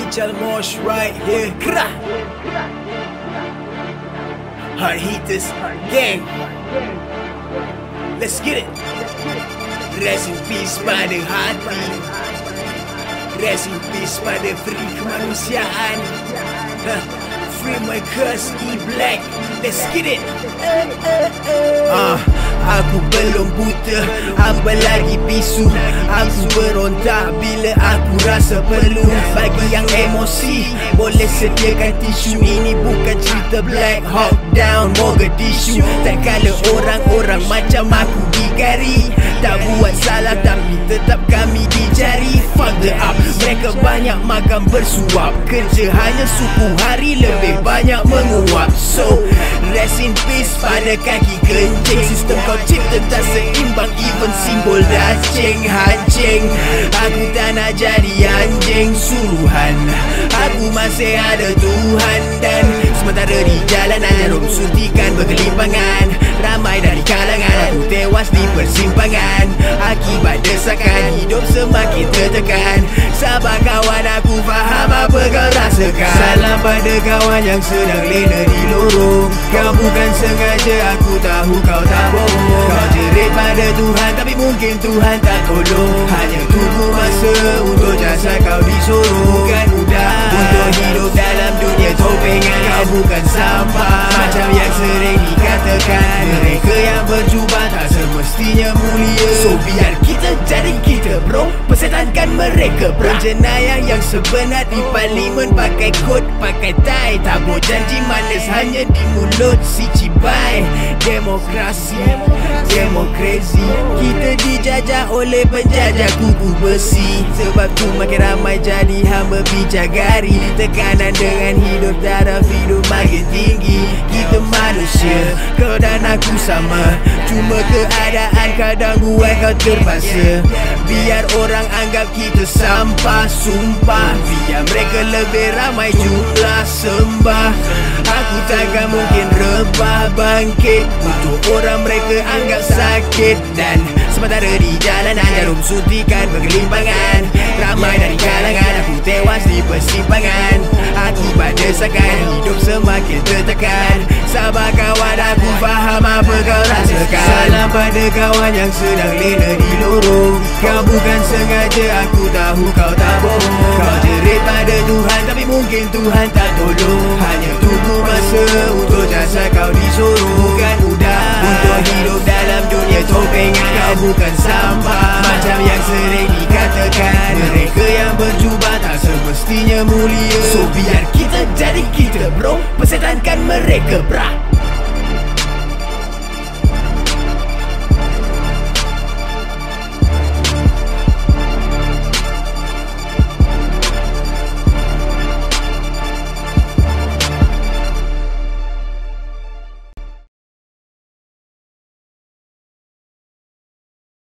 Ical Mosh right here. Hard Heaters gang. Let's get it. Rest in peace pada hati, rest in peace pada free kemanusiaan. Free my curse E-Black. Let's get it. Aku belum buta, hamba lagi bisu. Aku berontak bila aku rasa perlu. Bagi yang emosi, boleh sediakan tisu. Ini bukan cerita Black Hawk Down Mogadishu. Tak kala orang-orang macam aku digari, tak buat salah tapi tetap kami dijari. Fuck the up, mereka banyak makan bersuap. Kerja hanya suku hari, lebih banyak menguap. So, rest in peace pada kaki kencing. Sistem kau cipta tak seimbang, even simbol dah ceng-hancing. Aku tak nak jadi anjing suruhan, aku masih ada Tuhan. Dan sementara di jalanan jarum suntikan bergelimpangan, ramai dari kalangan aku tewas di persimpangan. Akibat desakan hidup semakin tertekan. Sabar kawan, aku faham apa kau rasakan. Salam pada kawan yang sedang lena di lorong. Kau bukan sengaja, aku tahu kau tak bohong. Kau jerit pada Tuhan tapi mungkin Tuhan tak tolong. Hanya tunggu masa untuk jasa kau disorong. Bukan mudah untuk hidup dalam dunia topengan. Kau bukan sampah macam yang sering dikatakan. Mereka yang berjubah tak semestinya mulia. So biar kita jadi kita bro, persetankan mereka bro. Jenayah yang sebenar di parlimen pakai kod, pakai tie. Tabur janji manis hanya di mulut si cibai. Demokrasi, demokrasi. Kita dijajah oleh penjajah kuku besi. Sebab tu makin ramai jadi hamba bicagari. Tekanan dengan hidup, taraf hidup makin tinggi. Kita manusia, kau dan aku sama. Cuma keadaan kadang buat kau terpaksa. Biar orang anggap kita sampah, sumpah. Biar mereka lebih ramai jumlah sembah. Aku takkan mungkin rebah bangkit untuk orang mereka anggap sakit. Dan sementara di jalanan jarum suntikan bergelimpangan, ramai dari kalangan aku tewas di persimpangan. Akibat desakan hidup semakin tertekan. Sabar kawan, aku faham apa kau rasakan. Salam pada kawan yang sedang lena di lorong. Kau bukan sengaja, aku tahu kau tak bohong. Kau jerit pada Tuhan tapi mungkin Tuhan tak tolong. Hanya tunggu masa untuk jasa kau disorong. Bukan mudah untuk hidup dalam dunia topengan. Kau bukan sampah macam yang sering dikatakan. Mereka yang berjubah tak semestinya mulia. So biar kita jadi kita bro, persetankan mereka bra.